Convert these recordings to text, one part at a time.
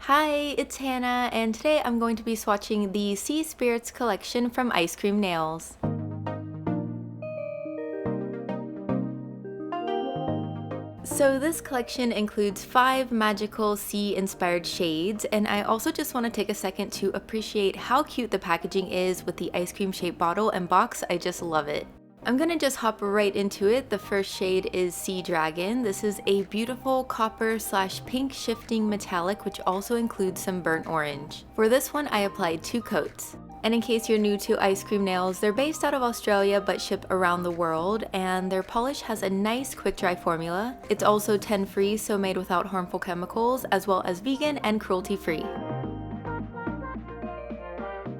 Hi, it's Hannah, and today I'm going to be swatching the Sea Spirits collection from Ice Cream Nails. So this collection includes 5 magical sea-inspired shades, and I also just want to take a second to appreciate how cute the packaging is with the ice cream shaped bottle and box. I just love it. I'm gonna just hop right into it. The first shade is Sea Dragon. This is a beautiful copper/pink shifting metallic, which also includes some burnt orange. For this one, I applied 2 coats. And in case you're new to Ice Cream Nails, they're based out of Australia but ship around the world, and their polish has a nice quick dry formula. It's also 10 free, so made without harmful chemicals, as well as vegan and cruelty free.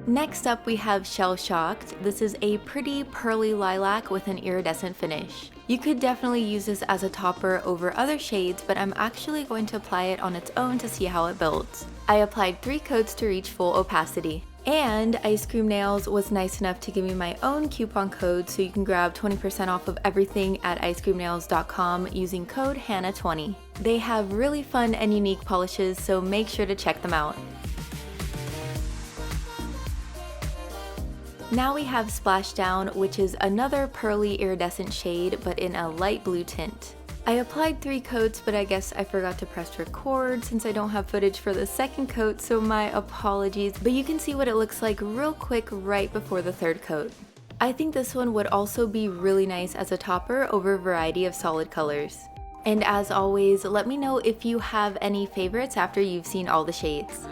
Next up we have Shell Shocked. This is a pretty pearly lilac with an iridescent finish. You could definitely use this as a topper over other shades, but I'm actually going to apply it on its own to see how it builds. I applied 3 coats to reach full opacity. And Ice Cream Nails was nice enough to give me my own coupon code, so you can grab 20% off of everything at icecreamnails.com using code HANNAH20. They have really fun and unique polishes, so make sure to check them out. Now we have Splashdown, which is another pearly iridescent shade, but in a light blue tint. I applied 3 coats, but I guess I forgot to press record since I don't have footage for the second coat, so my apologies, but you can see what it looks like real quick right before the 3rd coat. I think this one would also be really nice as a topper over a variety of solid colors. And as always, let me know if you have any favorites after you've seen all the shades.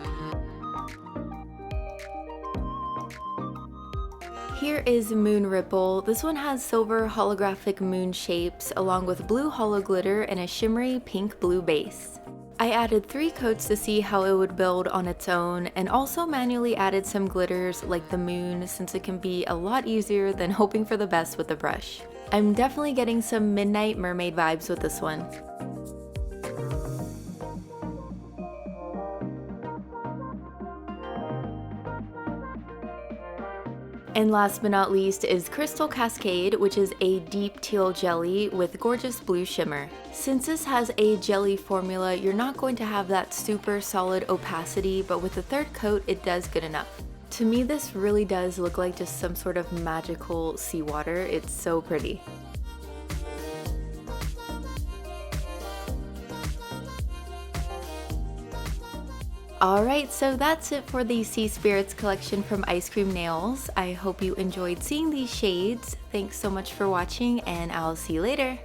Here is Moon Ripple. This one has silver holographic moon shapes along with blue hollow glitter and a shimmery pink-blue base. I added 3 coats to see how it would build on its own, and also manually added some glitters like the moon since it can be a lot easier than hoping for the best with the brush. I'm definitely getting some Midnight Mermaid vibes with this one. And last but not least is Crystal Cascade, which is a deep teal jelly with gorgeous blue shimmer. Since this has a jelly formula, you're not going to have that super solid opacity, but with the 3rd coat, it does good enough. To me, this really does look like just some sort of magical seawater. It's so pretty. Alright, so that's it for the Sea Spirits collection from Ice Cream Nails. I hope you enjoyed seeing these shades. Thanks so much for watching, and I'll see you later.